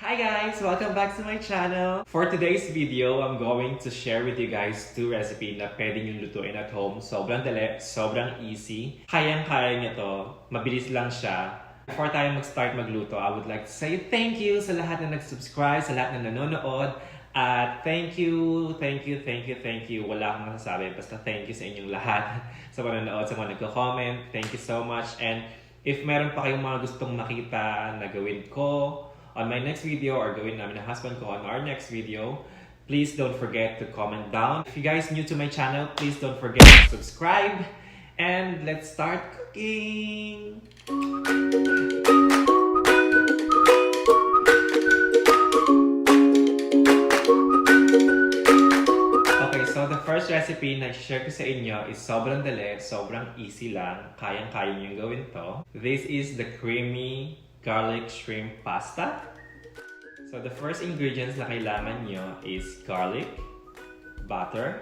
Hi guys! Welcome back to my channel! For today's video, I'm going to share with you guys two recipe na pwede nyo lutuin at home. Sobrang dali, sobrang easy. Kayang-kaya nyo to. Mabilis lang siya. Before tayo mag-start magluto, I would like to say thank you sa lahat na nag-subscribe, sa lahat na nanonood. At thank you. Wala akong masasabi, basta thank you sa inyong lahat. Sa manonood, sa mga nagko-comment. Thank you so much. And if meron pa kayong mga gustong makita na gawin ko on my next video or gawin namin ng husband ko on our next video, please don't forget to comment down. If you guys new to my channel, please don't forget to subscribe. And let's start cooking! Okay, so the first recipe na share ko sa inyo is sobrang dali, sobrang easy lang. Kayang-kaya nyo gawin to. This is the creamy garlic shrimp pasta. So the first ingredients na kailangan nyo is garlic, butter,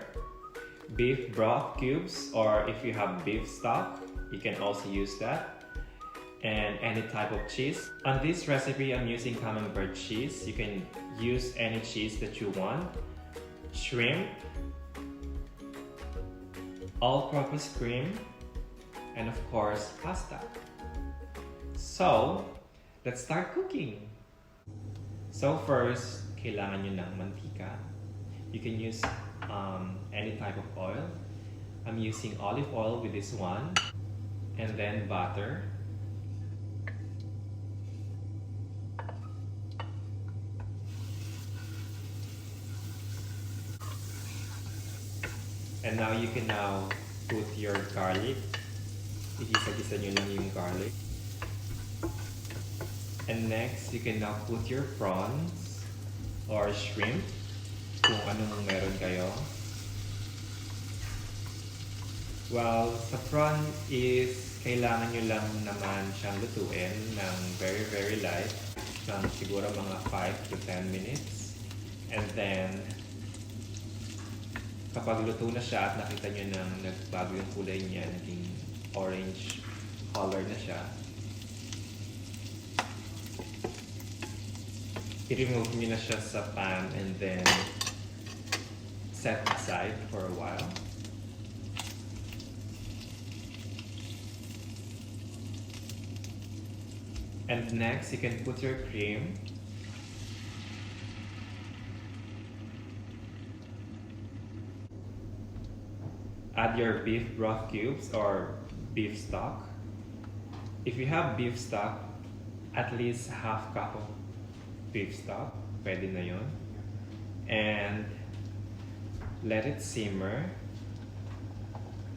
beef broth cubes, or if you have beef stock, you can also use that, and any type of cheese. On this recipe, I'm using camembert cheese. You can use any cheese that you want. Shrimp, all-purpose cream, and of course, pasta. So, let's start cooking. So first, kailangan nyo ng mantika. You can use any type of oil. I'm using olive oil with this one. And then butter. And now you can put your garlic. Igisa-gisa nyo lang yung garlic. And next, you can now put your prawns or shrimp, kung anong meron kayo. Well, sa prawn is kailangan nyo lang naman siyang lutuin ng very light, ng siguro mga 5 to 10 minutes. And then, kapag luto na siya at nakita nyo nang nagbago yung kulay niya, naging orange color na siya, i-remove nyo na siya sa pan and then set aside for a while. And next, you can put your cream. Add your beef broth cubes or beef stock. If you have beef stock, at least half cup of beef stock, pwede na yun. And let it simmer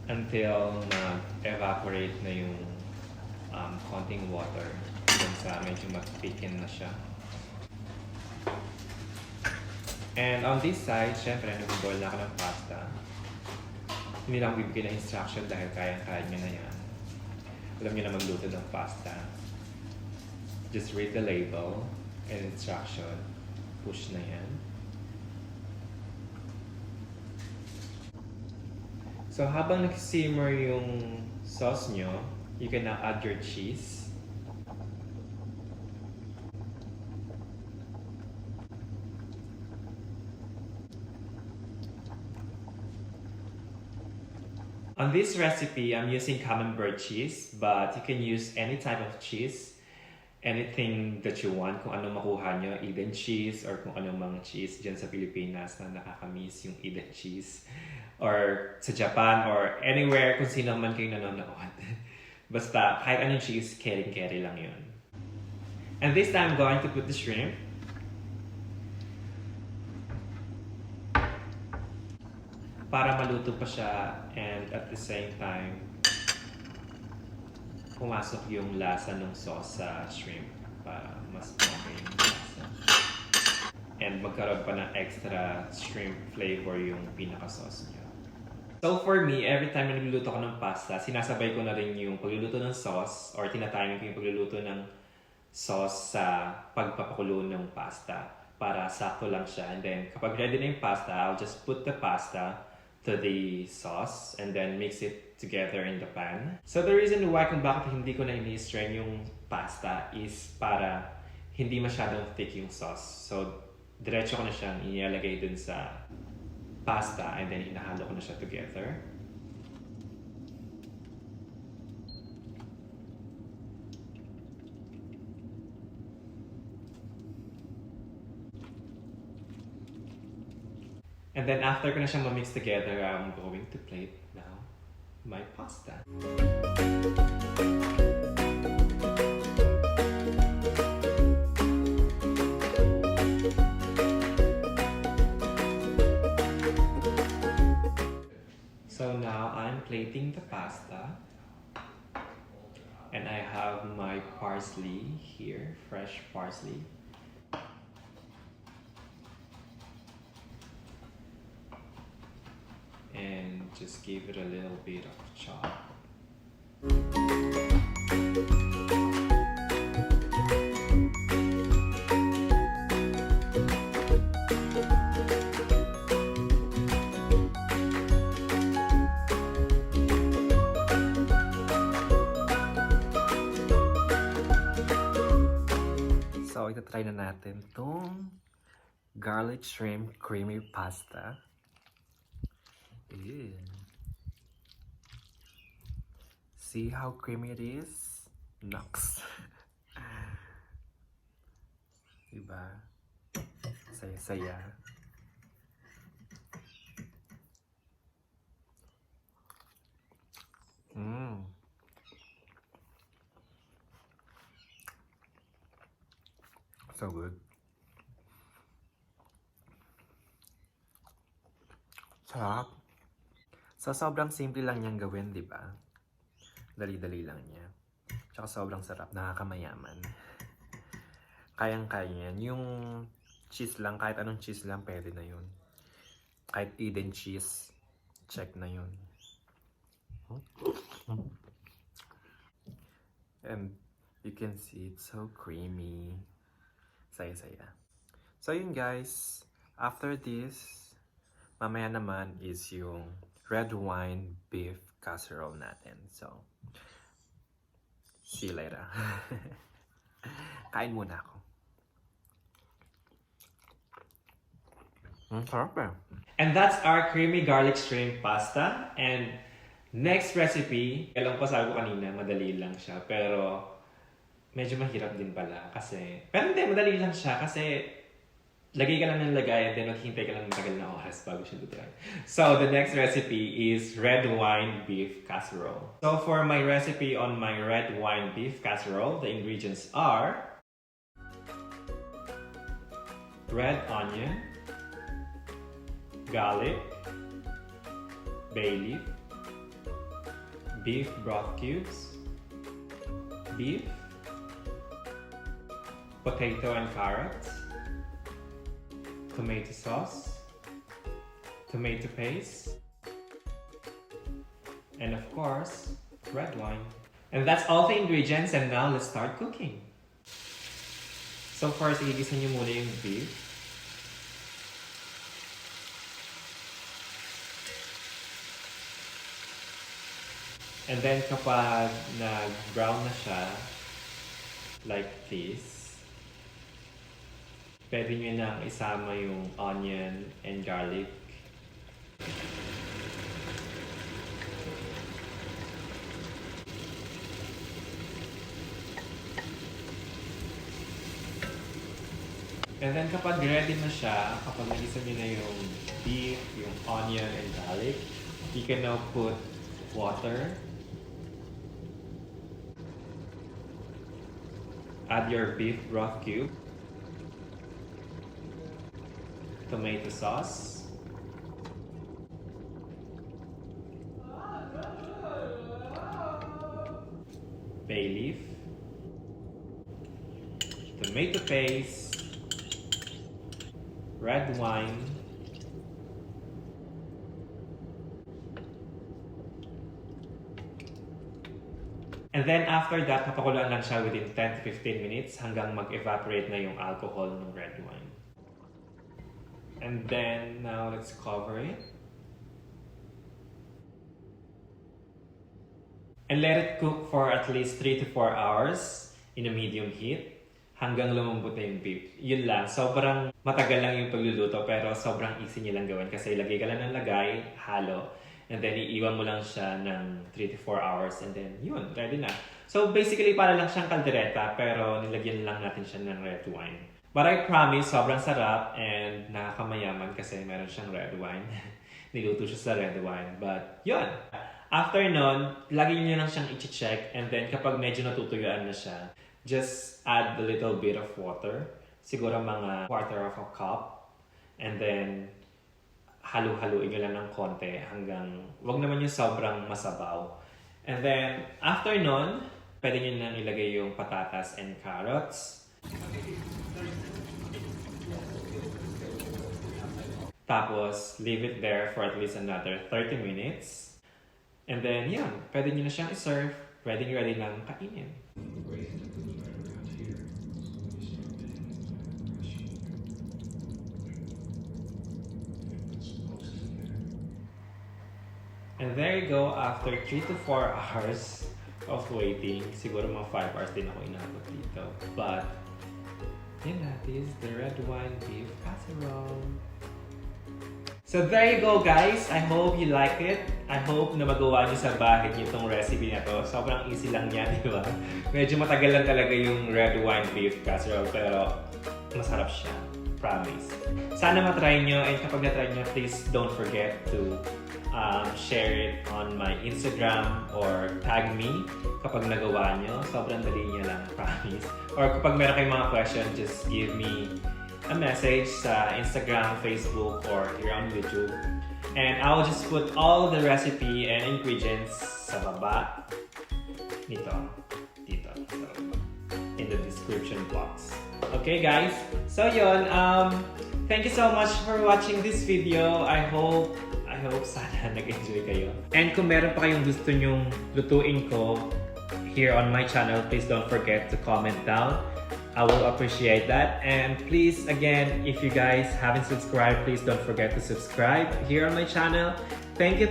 until na-evaporate na yung konting water dun sa medyo mag-thicken na siya. And on this side, syempre, nag-boil na ako ng pasta. Hindi na ako bibigyan ng instruction dahil kaya-kaya nyo na yan. Alam nyo na magluto ng pasta. Just read the label and instruction. Push na yan. So habang nag-simmer yung sauce nyo, you can now add your cheese. On this recipe, I'm using camembert cheese, but you can use any type of cheese. Anything that you want, kung ano makuha nyo, Eden cheese, or kung anong mga cheese dyan sa Pilipinas na nakakamiss yung Eden cheese. Or sa Japan, or anywhere kung sino man kayo nanonood. Basta, kahit anong cheese, kering-keri lang yun. And this time, I'm going to put the shrimp. Para maluto pa siya, and at the same time, pumasok yung lasa ng sauce sa shrimp para mas okay yung lasa. And magkaroon pa ng extra shrimp flavor yung pinaka-sauce niya. So for me, every time na nagluluto ko ng pasta, sinasabay ko na rin yung pagluluto ng sauce or tinatiming ko yung pagluluto ng sauce sa pagpapakulo ng pasta para sakto lang siya. And then kapag ready na yung pasta, I'll just put the pasta to the sauce and then mix it together in the pan. So the reason why kung bakit hindi ko na ini-strain yung pasta is para hindi masyadong thick yung sauce. So, diretso ko na siyang ilalagay dun sa pasta and then hinahalo ko na siya together. And then after ko na siyang ma-mix together, I'm going to plate now my pasta. So now I'm plating the pasta. And I have my parsley here, fresh parsley. And just give it a little bit of chop. So, ito-try na natin itong garlic shrimp creamy pasta. Ew. See how creamy it is? Nux. Diba? Saya-saya. So good. Sarap. So, sobrang simple lang niyang gawin, di ba? Dali-dali lang niya. Tsaka sobrang sarap, nakakamayaman. Kayang-kaya yan. Yung cheese lang, kahit anong cheese lang, pwede na yun. Kahit Eden cheese, check na yun. And you can see it's so creamy. Saya-saya. So yun guys, after this, mamaya naman is yung red wine beef casserole natin. So, see you later. Kain muna ako. Sarap eh. And that's our creamy garlic shrimp pasta. And next recipe, alam ko sabi ko kanina, madali lang siya. Pero medyo mahirap din pala kasi... Pero hindi, madali lang siya kasi lagay ka lang ng lagay and then maghihintay ka lang ng tagal na oras bago siya lutuin. So the next recipe is red wine beef casserole. So for my recipe on my red wine beef casserole, the ingredients are red onion, garlic, bay leaf, beef broth cubes, beef, potato and carrots, tomato sauce, tomato paste, and of course, red wine. And that's all the ingredients, and now let's start cooking. So first, igigisa niyo muna yung beef. And then kapag nag-brown na siya, like this, pwede nyo nang isama yung onion and garlic. And then kapag ready na siya, kapag nagisa nyo na yung beef, yung onion and garlic, you can now put water. Add your beef broth cube, tomato sauce, bay leaf, tomato paste, red wine, and then after that, papakuloan lang siya within 10 to 15 minutes hanggang mag-evaporate na yung alcohol ng red wine. And then, now let's cover it. And let it cook for at least 3 to 4 hours in a medium heat hanggang lumambot na yung beef. Yun lang, sobrang matagal lang yung pagluluto pero sobrang easy nilang gawin kasi lagay ka lang ng lagay, halo, and then iiwan mo lang siya ng 3 to 4 hours and then yun, ready na. So basically para lang siyang kaldereta pero nilagyan lang natin siya ng red wine. But I promise, sobrang sarap and nakakamayaman kasi meron siyang red wine. Niluto siya sa red wine. But yun, after nun, lagi niyo lang siyang i-check and then kapag medyo natutuyuan na siya, just add a little bit of water. Siguro mga 1/4 of a cup. And then, halu-haluin nyo lang ng konti hanggang, wag naman yung sobrang masabaw. And then, after nun, pwede nyo nang ilagay yung patatas and carrots. Tapos, leave it there for at least another 30 minutes. And then, yan. Pwede nyo na siyang i-serve. Ready lang kainin. And there you go, after 3 to 4 hours of waiting, siguro mga 5 hours din ako inabot dito. But, yun na, this is the red wine beef casserole. So there you go guys, I hope you like it. I hope na magawa niyo sa bahay niyo itong recipe na to. Sobrang easy lang yan, di ba? Medyo matagal lang talaga yung red wine beef casserole, pero masarap siya. Promise. Sana matry nyo, and kapag na-try nyo, please don't forget to share it on my Instagram or tag me kapag nagawa nyo. Sobrang dali nyo lang, promise. Or kapag meron kayong mga question, just give me a message sa Instagram, Facebook, or here on YouTube. And I'll just put all the recipe and ingredients sa baba nito, dito, in the description box. Okay guys, so yun, thank you so much for watching this video. I hope sana nag-enjoy kayo. And kung meron pa kayong gusto nyong lutuin ko here on my channel, please don't forget to comment down. I will appreciate that. And please, again, if you guys haven't subscribed, please don't forget to subscribe here on my channel. Thank you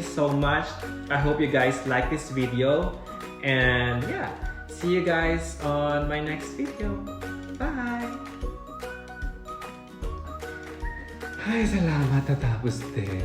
so much. I hope you guys like this video. And yeah, see you guys on my next video. Bye! Ay, salamat. Tatapos din.